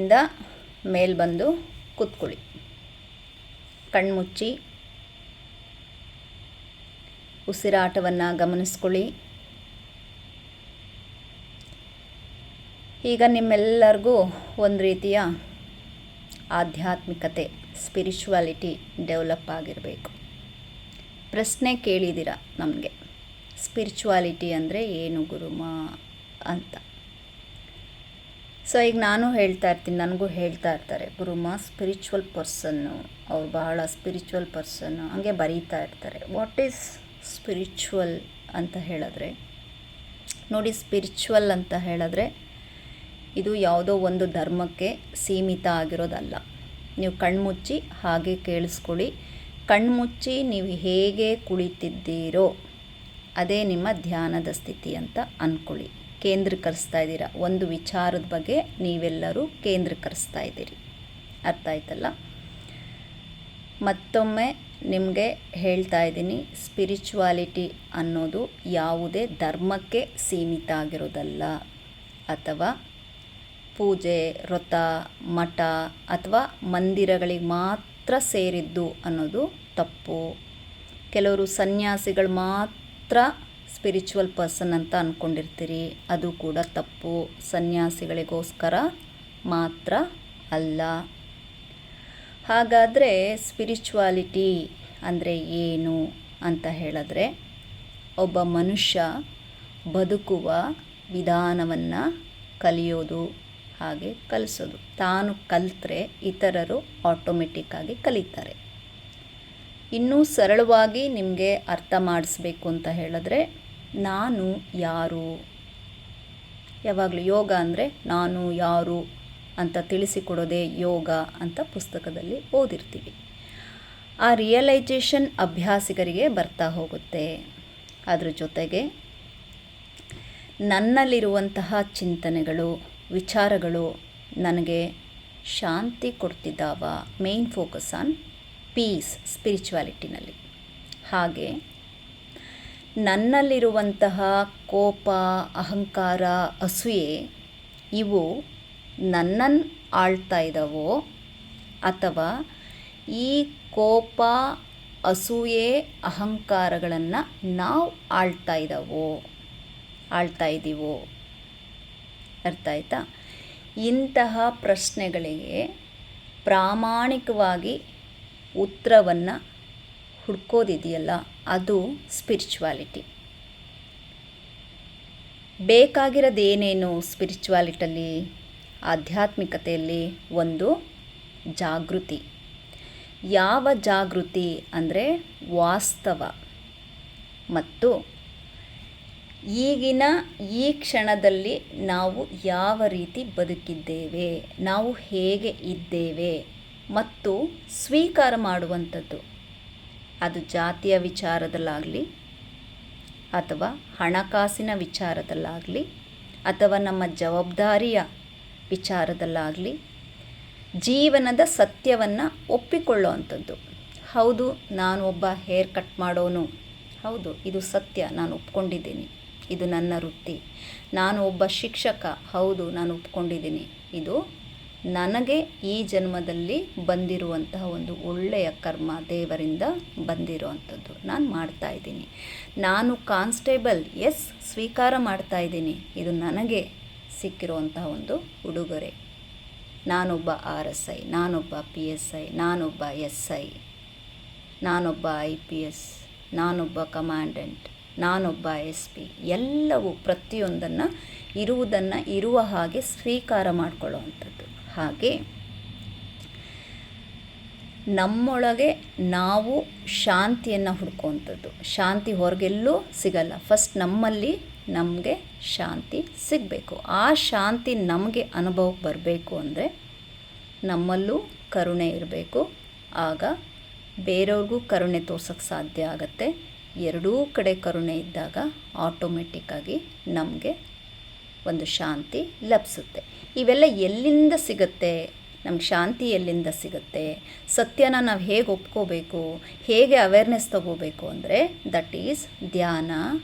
ಇಂದ ಮೇಲೆ ಬಂದು ಕೂತ್ಕೊಳ್ಳಿ. ಕಣ್ಮುಚ್ಚಿ ಉಸಿರಾಟವನ್ನು ಗಮನಿಸ್ಕೊಳ್ಳಿ. ಈಗ ನಿಮ್ಮೆಲ್ಲರಿಗೂ ಒಂದು ರೀತಿಯ ಆಧ್ಯಾತ್ಮಿಕತೆ, ಸ್ಪಿರಿಚುವಾಲಿಟಿ ಡೆವಲಪ್ ಆಗಿರಬೇಕು. ಪ್ರಶ್ನೆ ಕೇಳಿದ್ದೀರ ನಮಗೆ, ಸ್ಪಿರಿಚುವಾಲಿಟಿ ಅಂದರೆ ಏನು ಗುರುಮ ಅಂತ. ಸೊ ಈಗ ನಾನು ಹೇಳ್ತಾ ಇರ್ತೀನಿ, ನನಗೂ ಹೇಳ್ತಾ ಇರ್ತಾರೆ, ಗುರುಮ ಸ್ಪಿರಿಚುವಲ್ ಪರ್ಸನ್ನು, ಅವ್ರು ಬಹಳ ಸ್ಪಿರಿಚುವಲ್ ಪರ್ಸನ್ನು ಹಂಗೆ ಬರೀತಾ ಇರ್ತಾರೆ. ವಾಟ್ ಈಸ್ ಸ್ಪಿರಿಚುವಲ್ ಅಂತ ಹೇಳಿದ್ರೆ ನೋಡಿ, ಸ್ಪಿರಿಚುವಲ್ ಅಂತ ಹೇಳಿದ್ರೆ ಇದು ಯಾವುದೋ ಒಂದು ಧರ್ಮಕ್ಕೆ ಸೀಮಿತ ಆಗಿರೋದಲ್ಲ. ನೀವು ಕಣ್ಮುಚ್ಚಿ ಹಾಗೆ ಕೇಳಿಸ್ಕೊಳ್ಳಿ. ಕಣ್ಮುಚ್ಚಿ ನೀವು ಹೇಗೆ ಕುಳಿತಿದ್ದೀರೋ ಅದೇ ನಿಮ್ಮ ಧ್ಯಾನದ ಸ್ಥಿತಿ ಅಂತ ಅಂದ್ಕೊಳ್ಳಿ. ಕೇಂದ್ರೀಕರಿಸ್ತಾ ಇದ್ದೀರಾ, ಒಂದು ವಿಚಾರದ ಬಗ್ಗೆ ನೀವೆಲ್ಲರೂ ಕೇಂದ್ರೀಕರಿಸ್ತಾ ಇದ್ದೀರಿ. ಅರ್ಥ ಆಯ್ತಲ್ಲ? ಮತ್ತೊಮ್ಮೆ ನಿಮಗೆ ಹೇಳ್ತಾ ಇದ್ದೀನಿ, ಸ್ಪಿರಿಚುವಾಲಿಟಿ ಅನ್ನೋದು ಯಾವುದೇ ಧರ್ಮಕ್ಕೆ ಸೀಮಿತ ಆಗಿರೋದಲ್ಲ, ಅಥವಾ ಪೂಜೆ, ವ್ರತ, ಮಠ ಅಥವಾ ಮಂದಿರಗಳಿಗೆ ಮಾತ್ರ ಸೇರಿದ್ದು ಅನ್ನೋದು ತಪ್ಪು. ಕೆಲವರು ಸನ್ಯಾಸಿಗಳು ಮಾತ್ರ ಸ್ಪಿರಿಚುವಲ್ ಪರ್ಸನ್ ಅಂತ ಅಂದ್ಕೊಂಡಿರ್ತೀರಿ, ಅದು ಕೂಡ ತಪ್ಪು. ಸನ್ಯಾಸಿಗಳಿಗೋಸ್ಕರ ಮಾತ್ರ ಅಲ್ಲ. ಹಾಗಾದರೆ ಸ್ಪಿರಿಚುವಾಲಿಟಿ ಅಂದರೆ ಏನು ಅಂತ ಹೇಳಿದ್ರೆ, ಒಬ್ಬ ಮನುಷ್ಯ ಬದುಕುವ ವಿಧಾನವನ್ನು ಕಲಿಯೋದು, ಹಾಗೆ ಕಲಿಸೋದು. ತಾನು ಕಲಿತ್ರೆ ಇತರರು ಆಟೋಮೆಟಿಕ್ಕಾಗಿ ಕಲಿತಾರೆ. ಇನ್ನೂ ಸರಳವಾಗಿ ನಿಮಗೆ ಅರ್ಥ ಮಾಡಿಸ್ಬೇಕು ಅಂತ ಹೇಳಿದ್ರೆ, ನಾನು ಯಾರು, ಯಾವಾಗಲೂ ಯೋಗ ಅಂದರೆ ನಾನು ಯಾರು ಅಂತ ತಿಳಿಸಿಕೊಡೋದೇ ಯೋಗ ಅಂತ ಪುಸ್ತಕದಲ್ಲಿ ಓದಿರ್ತೀವಿ. ಆ ರಿಯಲೈಜೇಷನ್ ಅಭ್ಯಾಸಿಗರಿಗೆ ಬರ್ತಾ ಹೋಗುತ್ತೆ. ಅದ್ರ ಜೊತೆಗೆ ನನ್ನಲ್ಲಿರುವಂತಹ ಚಿಂತನೆಗಳು, ವಿಚಾರಗಳು ನನಗೆ ಶಾಂತಿ ಕೊಡ್ತಿದ್ದಾವ. ಮೇನ್ ಫೋಕಸ್ ಆನ್ ಪೀಸ್ ಸ್ಪಿರಿಚುವಾಲಿಟಿನಲ್ಲಿ. ಹಾಗೆ ನನ್ನಲ್ಲಿರುವಂತಹ ಕೋಪ, ಅಹಂಕಾರ, ಅಸೂಯೆ ಇವು ನನ್ನನ್ನು ಆಳ್ತಾ ಇದ್ದಾವೋ, ಅಥವಾ ಈ ಕೋಪ, ಅಸೂಯೆ, ಅಹಂಕಾರಗಳನ್ನು ನಾವು ಆಳ್ತಾ ಇದ್ದೀವೋ? ಅರ್ಥ ಆಯ್ತಾ? ಇಂತಹ ಪ್ರಶ್ನೆಗಳಿಗೆ ಪ್ರಾಮಾಣಿಕವಾಗಿ ಉತ್ತರವನ್ನು ಹುಡ್ಕೋದಿದೆಯಲ್ಲ, ಅದು ಸ್ಪಿರಿಚುವಾಲಿಟಿ. ಬೇಕಾಗಿರೋದೇನೇನು ಸ್ಪಿರಿಚುವಾಲಿಟಲ್ಲಿ, ಆಧ್ಯಾತ್ಮಿಕತೆಯಲ್ಲಿ? ಒಂದು ಜಾಗೃತಿ. ಯಾವ ಜಾಗೃತಿ ಅಂದರೆ ವಾಸ್ತವ ಮತ್ತು ಈಗಿನ ಈ ಕ್ಷಣದಲ್ಲಿ ನಾವು ಯಾವ ರೀತಿ ಬದುಕಿದ್ದೇವೆ, ನಾವು ಹೇಗೆ ಇದ್ದೇವೆ ಮತ್ತು ಸ್ವೀಕಾರ ಮಾಡುವಂಥದ್ದು. ಅದು ಜಾತಿಯ ವಿಚಾರದಲ್ಲಾಗಲಿ, ಅಥವಾ ಹಣಕಾಸಿನ ವಿಚಾರದಲ್ಲಾಗಲಿ, ಅಥವಾ ನಮ್ಮ ಜವಾಬ್ದಾರಿಯ ವಿಚಾರದಲ್ಲಾಗಲಿ, ಜೀವನದ ಸತ್ಯವನ್ನು ಒಪ್ಪಿಕೊಳ್ಳುವಂಥದ್ದು. ಹೌದು, ನಾನು ಒಬ್ಬ ಹೇರ್ ಕಟ್ ಮಾಡೋನು, ಹೌದು ಇದು ಸತ್ಯ, ನಾನು ಒಪ್ಕೊಂಡಿದ್ದೀನಿ, ಇದು ನನ್ನ ವೃತ್ತಿ. ನಾನು ಒಬ್ಬ ಶಿಕ್ಷಕ, ಹೌದು ನಾನು ಒಪ್ಕೊಂಡಿದ್ದೀನಿ, ಇದು ನನಗೆ ಈ ಜನ್ಮದಲ್ಲಿ ಬಂದಿರುವಂತಹ ಒಂದು ಒಳ್ಳೆಯ ಕರ್ಮ, ದೇವರಿಂದ ಬಂದಿರುವಂಥದ್ದು, ನಾನು ಮಾಡ್ತಾಯಿದ್ದೀನಿ. ನಾನು ಕಾನ್ಸ್ಟೇಬಲ್, ಎಸ್ ಸ್ವೀಕಾರ ಮಾಡ್ತಾಯಿದ್ದೀನಿ, ಇದು ನನಗೆ ಸಿಕ್ಕಿರುವಂತಹ ಒಂದು ಉಡುಗೊರೆ. ನಾನೊಬ್ಬ RSI, ನಾನೊಬ್ಬ PSI, ನಾನೊಬ್ಬ SI, ನಾನೊಬ್ಬ IPS, ನಾನೊಬ್ಬ ಕಮಾಂಡೆಂಟ್, ನಾನೊಬ್ಬ SP. ಎಲ್ಲವೂ ಪ್ರತಿಯೊಂದನ್ನು ಇರುವುದನ್ನು ಇರುವ ಹಾಗೆ ಸ್ವೀಕಾರ ಮಾಡಿಕೊಳ್ಳುವಂಥದ್ದು. ಹಾಗೆ ನಮ್ಮೊಳಗೆ ನಾವು ಶಾಂತಿಯನ್ನು ಹುಡ್ಕುವಂಥದ್ದು. ಶಾಂತಿ ಹೊರಗೆಲ್ಲೂ ಸಿಗಲ್ಲ, ಫಸ್ಟ್ ನಮ್ಮಲ್ಲಿ ನಮಗೆ ಶಾಂತಿ ಸಿಗಬೇಕು. ಆ ಶಾಂತಿ ನಮಗೆ ಅನುಭವಕ್ಕೆ ಬರಬೇಕು ಅಂದರೆ ನಮ್ಮಲ್ಲೂ ಕರುಣೆ ಇರಬೇಕು. ಆಗ ಬೇರೆಯವ್ರಿಗೂ ಕರುಣೆ ತೋರ್ಸೋಕ್ಕೆ ಸಾಧ್ಯ ಆಗುತ್ತೆ. ಎರಡೂ ಕಡೆ ಕರುಣೆ ಇದ್ದಾಗ ಆಟೋಮೆಟಿಕ್ಕಾಗಿ ನಮಗೆ ಒಂದು ಶಾಂತಿ ಲಭಿಸುತ್ತೆ. ಇವೆಲ್ಲ ಎಲ್ಲಿಂದ ಸಿಗುತ್ತೆ? ನಮ್ಗೆ ಶಾಂತಿ ಎಲ್ಲಿಂದ ಸಿಗುತ್ತೆ? ಸತ್ಯನ ನಾವು ಹೇಗೆ ಒಪ್ಕೋಬೇಕು, ಹೇಗೆ ಅವೇರ್ನೆಸ್ ತಗೋಬೇಕು ಅಂದರೆ ದಟ್ ಈಸ್ ಧ್ಯಾನ,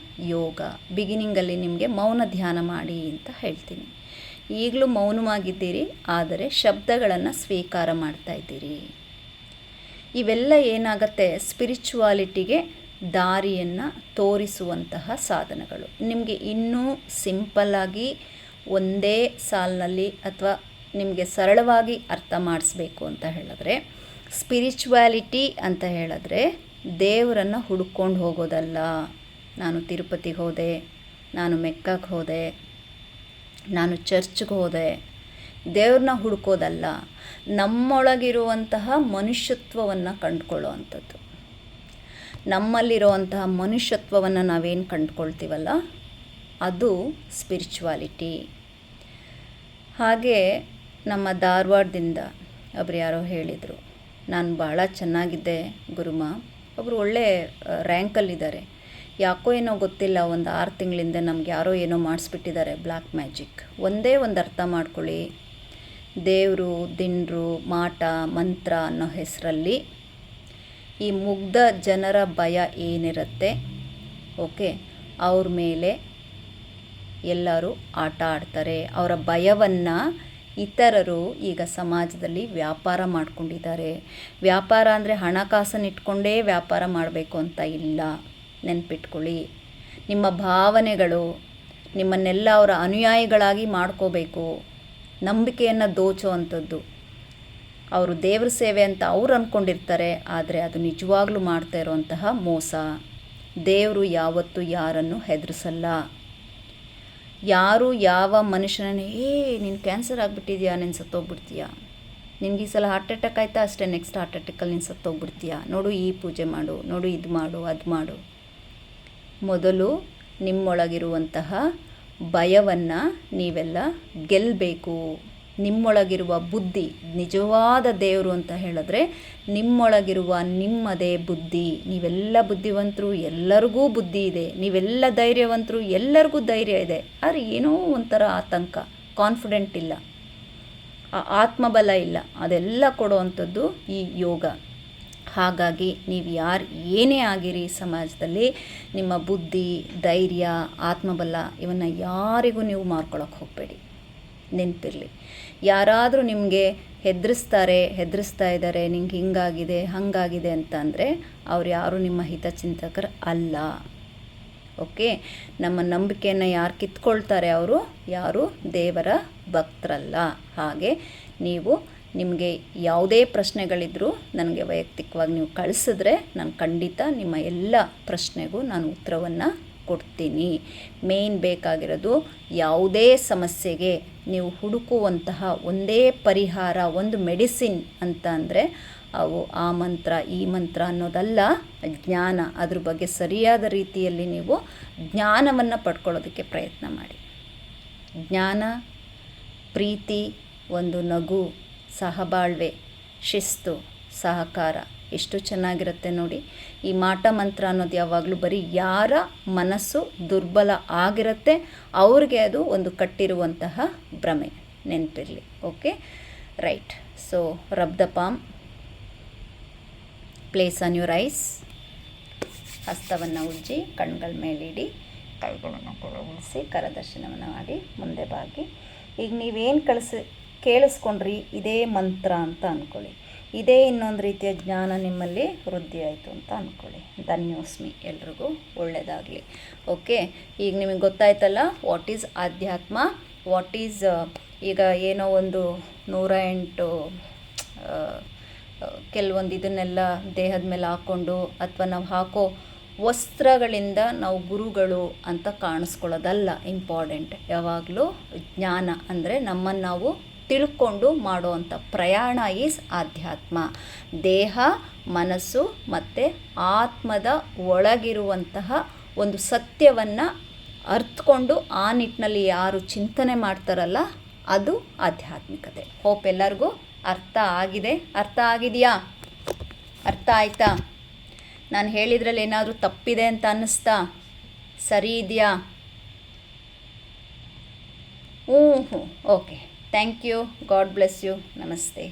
ಯೋಗ. ಬಿಗಿನಿಂಗಲ್ಲಿ ನಿಮಗೆ ಮೌನ ಧ್ಯಾನ ಮಾಡಿ ಅಂತ ಹೇಳ್ತೀನಿ. ಈಗಲೂ ಮೌನವಾಗಿದ್ದೀರಿ, ಆದರೆ ಶಬ್ದಗಳನ್ನು ಸ್ವೀಕಾರ ಮಾಡ್ತಾ ಇದ್ದೀರಿ. ಇವೆಲ್ಲ ಏನಾಗುತ್ತೆ, ಸ್ಪಿರಿಚುವಾಲಿಟಿಗೆ ದಾರಿಯನ್ನು ತೋರಿಸುವಂತಹ ಸಾಧನಗಳು. ನಿಮಗೆ ಇನ್ನೂ ಸಿಂಪಲ್ಲಾಗಿ ಒಂದೇ ಸಾಲಿನಲ್ಲಿ ಅಥವಾ ನಿಮಗೆ ಸರಳವಾಗಿ ಅರ್ಥ ಮಾಡಿಸ್ಬೇಕು ಅಂತ ಹೇಳಿದ್ರೆ, ಸ್ಪಿರಿಚುವಾಲಿಟಿ ಅಂತ ಹೇಳಿದ್ರೆ ದೇವರನ್ನು ಹುಡ್ಕೊಂಡು ಹೋಗೋದಲ್ಲ. ನಾನು ತಿರುಪತಿಗೆ ಹೋದೆ, ನಾನು ಮೆಕ್ಕಕ್ಕೆ ಹೋದೆ, ನಾನು ಚರ್ಚ್ಗೆ ಹೋದೆ, ದೇವ್ರನ್ನ ಹುಡ್ಕೋದಲ್ಲ. ನಮ್ಮೊಳಗಿರುವಂತಹ ಮನುಷ್ಯತ್ವವನ್ನು ಕಂಡುಕೊಳ್ಳೋ ಅಂಥದ್ದು. ನಮ್ಮಲ್ಲಿರುವಂತಹ ಮನುಷ್ಯತ್ವವನ್ನು ನಾವೇನು ಕಂಡುಕೊಳ್ತೀವಲ್ಲ, ಅದು ಸ್ಪಿರಿಚುವಾಲಿಟಿ. ಹಾಗೆ ನಮ್ಮ ಧಾರವಾಡದಿಂದ ಒಬ್ರು ಯಾರೋ ಹೇಳಿದರು, ನಾನು ಭಾಳ ಚೆನ್ನಾಗಿದ್ದೆ ಗುರುಮ, ಒಬ್ಬರು ಒಳ್ಳೆ ರ್ಯಾಂಕಲ್ಲಿದ್ದಾರೆ, ಯಾಕೋ ಏನೋ ಗೊತ್ತಿಲ್ಲ, ಒಂದು 6 ತಿಂಗಳಿಂದ ನಮ್ಗೆ ಯಾರೋ ಏನೋ ಮಾಡಿಸ್ಬಿಟ್ಟಿದ್ದಾರೆ ಬ್ಲ್ಯಾಕ್ ಮ್ಯಾಜಿಕ್. ಒಂದೇ ಒಂದು ಅರ್ಥ ಮಾಡ್ಕೊಳ್ಳಿ, ದೇವರು, ದಿಂಡ್ರು, ಮಾಟ, ಮಂತ್ರ ಅನ್ನೋ ಹೆಸರಲ್ಲಿ ಈ ಮುಗ್ಧ ಜನರ ಭಯ ಏನಿರುತ್ತೆ, ಓಕೆ, ಅವ್ರ ಮೇಲೆ ಎಲ್ಲರೂ ಆಟ ಆಡ್ತಾರೆ. ಅವರ ಭಯವನ್ನು ಇತರರು ಈಗ ಸಮಾಜದಲ್ಲಿ ವ್ಯಾಪಾರ ಮಾಡ್ಕೊಂಡಿದ್ದಾರೆ. ವ್ಯಾಪಾರ ಅಂದರೆ ಹಣಕಾಸನ್ನು ಇಟ್ಕೊಂಡೇ ವ್ಯಾಪಾರ ಮಾಡಬೇಕು ಅಂತ ಇಲ್ಲ, ನೆನ್ಪಿಟ್ಕೊಳ್ಳಿ. ನಿಮ್ಮ ಭಾವನೆಗಳು ನಿಮ್ಮನ್ನೆಲ್ಲ ಅವರ ಅನುಯಾಯಿಗಳಾಗಿ ಮಾಡ್ಕೋಬೇಕು. ನಂಬಿಕೆಯನ್ನು ದೋಚೋ ಅಂಥದ್ದು. ಅವರು ದೇವ್ರ ಸೇವೆ ಅಂತ ಅವ್ರು ಅಂದ್ಕೊಂಡಿರ್ತಾರೆ, ಆದರೆ ಅದು ನಿಜವಾಗ್ಲೂ ಮಾಡ್ತಾ ಇರೋವಂತಹ ಮೋಸ. ದೇವರು ಯಾವತ್ತೂ ಯಾರನ್ನು ಹೆದರಿಸಲ್ಲ. ಯಾರು ಯಾವ ಮನುಷ್ಯನೇ ನೀನು ಕ್ಯಾನ್ಸರ್ ಆಗಿಬಿಟ್ಟಿದ್ಯಾ, ನೀನು ಸತ್ತೋಗ್ಬಿಡ್ತೀಯಾ, ನಿನಗೆ ಈ ಸಲ ಹಾರ್ಟ್ ಅಟ್ಯಾಕ್ ಆಯಿತಾ, ಅಷ್ಟೇ ನೆಕ್ಸ್ಟ್ ಹಾರ್ಟ್ ಅಟ್ಯಾಕಲ್ಲಿ ನೀನು ಸತ್ತೋಗ್ಬಿಡ್ತೀಯಾ, ನೋಡು ಈ ಪೂಜೆ ಮಾಡು, ನೋಡು ಇದು ಮಾಡು, ಅದು ಮಾಡು. ಮೊದಲು ನಿಮ್ಮೊಳಗಿರುವಂತಹ ಭಯವನ್ನು ನೀವೆಲ್ಲ ಗೆಲ್ಲಬೇಕು. ನಿಮ್ಮೊಳಗಿರುವ ಬುದ್ಧಿ, ನಿಜವಾದ ದೇವರು ಅಂತ ಹೇಳಿದ್ರೆ ನಿಮ್ಮೊಳಗಿರುವ ನಿಮ್ಮದೇ ಬುದ್ಧಿ. ನೀವೆಲ್ಲ ಬುದ್ಧಿವಂತರು, ಎಲ್ಲರಿಗೂ ಬುದ್ಧಿ ಇದೆ. ನೀವೆಲ್ಲ ಧೈರ್ಯವಂತರು, ಎಲ್ಲರಿಗೂ ಧೈರ್ಯ ಇದೆ. ಆದರೆ ಏನೋ ಒಂಥರ ಆತಂಕ, ಕಾನ್ಫಿಡೆಂಟ್ ಇಲ್ಲ, ಆತ್ಮಬಲ ಇಲ್ಲ. ಅದೆಲ್ಲ ಕೊಡುವಂಥದ್ದು ಈ ಯೋಗ. ಹಾಗಾಗಿ ನೀವು ಏನೇ ಆಗಿರಿ ಸಮಾಜದಲ್ಲಿ, ನಿಮ್ಮ ಬುದ್ಧಿ, ಧೈರ್ಯ, ಆತ್ಮಬಲ ಇವನ್ನು ಯಾರಿಗೂ ನೀವು ಮಾರ್ಕೊಳ್ಳೋಕೆ ಹೋಗಬೇಡಿ. ನೆನಪಿರಲಿ, ಯಾರಾದರೂ ನಿಮಗೆ ಹೆದರಿಸ್ತಾ ಇದ್ದಾರೆ, ನಿಂಗೆ ಹಿಂಗಾಗಿದೆ ಹಾಗಾಗಿದೆ ಅಂತ ಅಂದರೆ ಅವ್ರು ಯಾರು ನಿಮ್ಮ ಹಿತಚಿಂತಕರು ಅಲ್ಲ. ಓಕೆ, ನಮ್ಮ ನಂಬಿಕೆಯನ್ನು ಯಾರು ಕಿತ್ಕೊಳ್ತಾರೆ ಅವರು ಯಾರು ದೇವರ ಭಕ್ತರಲ್ಲ. ಹಾಗೆ ನೀವು ನಿಮಗೆ ಯಾವುದೇ ಪ್ರಶ್ನೆಗಳಿದ್ರೂ ನನಗೆ ವೈಯಕ್ತಿಕವಾಗಿ ನೀವು ಕಳಿಸಿದ್ರೆ ನಾನು ಖಂಡಿತ ನಿಮ್ಮ ಎಲ್ಲ ಪ್ರಶ್ನೆಗೂ ನಾನು ಉತ್ತರವನ್ನು ಕೊಡ್ತೀನಿ. ಮೇನ್ ಬೇಕಾಗಿರೋದು, ಯಾವುದೇ ಸಮಸ್ಯೆಗೆ ನೀವು ಹುಡುಕುವಂತಹ ಒಂದೇ ಪರಿಹಾರ, ಒಂದು ಮೆಡಿಸಿನ್ ಅಂತ ಅಂದರೆ ಅವು ಆ ಮಂತ್ರ ಈ ಮಂತ್ರ ಅನ್ನೋದಲ್ಲ, ಜ್ಞಾನ. ಅದ್ರ ಬಗ್ಗೆ ಸರಿಯಾದ ರೀತಿಯಲ್ಲಿ ನೀವು ಜ್ಞಾನವನ್ನು ಪಡ್ಕೊಳ್ಳೋದಕ್ಕೆ ಪ್ರಯತ್ನ ಮಾಡಿ. ಜ್ಞಾನ, ಪ್ರೀತಿ, ಒಂದು ನಗು, ಸಹಬಾಳ್ವೆ, ಶಿಸ್ತು, ಸಹಕಾರ ಎಷ್ಟು ಚೆನ್ನಾಗಿರುತ್ತೆ ನೋಡಿ. ಈ ಮಾಟ ಮಂತ್ರ ಅನ್ನೋದು ಯಾವಾಗಲೂ ಬರೀ ಯಾರ ಮನಸ್ಸು ದುರ್ಬಲ ಆಗಿರುತ್ತೆ ಅವ್ರಿಗೆ ಅದು ಒಂದು ಕಟ್ಟಿರುವಂತಹ ಭ್ರಮೆ, ನೆನಪಿರಲಿ. Okay, right. So rub the palm, place on your eyes. ಹಸ್ತವನ್ನು ಉಜ್ಜಿ ಕಣ್ಗಳ ಮೇಲಿಡಿ, ಕೈಗಳನ್ನು ಕೂಡ ಉಳಿಸಿ ಕರದರ್ಶನವನ್ನು ಮಾಡಿ ಮುಂದೆ ಬಾಗಿ. ಈಗ ನೀವೇನು ಕೇಳಿಸ್ಕೊಂಡ್ರಿ ಇದೇ ಮಂತ್ರ ಅಂತ ಅಂದ್ಕೊಳ್ಳಿ. ಇದೇ ಇನ್ನೊಂದು ರೀತಿಯ ಜ್ಞಾನ ನಿಮ್ಮಲ್ಲಿ ವೃದ್ಧಿ ಆಯಿತು ಅಂತ ಅಂದ್ಕೊಳ್ಳಿ. ಧನ್ಯೋಸ್ಮಿ. ಎಲ್ರಿಗೂ ಒಳ್ಳೆಯದಾಗಲಿ. ಓಕೆ, ಈಗ ನಿಮಗೆ ಗೊತ್ತಾಯ್ತಲ್ಲ ವಾಟ್ ಈಸ್ ಆಧ್ಯಾತ್ಮ, ವಾಟ್ ಈಸ್. ಈಗ ಏನೋ ಒಂದು 108 ಕೆಲವೊಂದು ಇದನ್ನೆಲ್ಲ ದೇಹದ ಮೇಲೆ ಹಾಕ್ಕೊಂಡು ಅಥವಾ ನಾವು ಹಾಕೋ ವಸ್ತ್ರಗಳಿಂದ ನಾವು ಗುರುಗಳು ಅಂತ ಕಾಣಿಸ್ಕೊಳ್ಳೋದಲ್ಲ ಇಂಪಾರ್ಟೆಂಟ್. ಯಾವಾಗಲೂ ಜ್ಞಾನ ಅಂದರೆ ನಮ್ಮನ್ನು ನಾವು ತಿಳ್ಕೊಂಡು ಮಾಡುವಂಥ ಪ್ರಯಾಣ ಈಸ್ ಆಧ್ಯಾತ್ಮ. ದೇಹ, ಮನಸ್ಸು ಮತ್ತು ಆತ್ಮದ ಒಳಗಿರುವಂತಹ ಒಂದು ಸತ್ಯವನ್ನು ಅರ್ಥಕೊಂಡು ಆ ನಿಟ್ಟಿನಲ್ಲಿ ಯಾರು ಚಿಂತನೆ ಮಾಡ್ತಾರಲ್ಲ ಅದು ಆಧ್ಯಾತ್ಮಿಕತೆ. ಹೋಪ್ ಎಲ್ಲರಿಗೂ ಅರ್ಥ ಆಗಿದೆ. ಅರ್ಥ ಆಗಿದೆಯಾ? ಅರ್ಥ ಆಯಿತಾ? ನಾನು ಹೇಳಿದ್ರಲ್ಲಿ ಏನಾದರೂ ತಪ್ಪಿದೆ ಅಂತ ಅನ್ನಿಸ್ತಾ? ಸರಿ ಇದೆಯಾ? ಹ್ಞೂ. Okay, thank you. God bless you. ನಮಸ್ತೆ.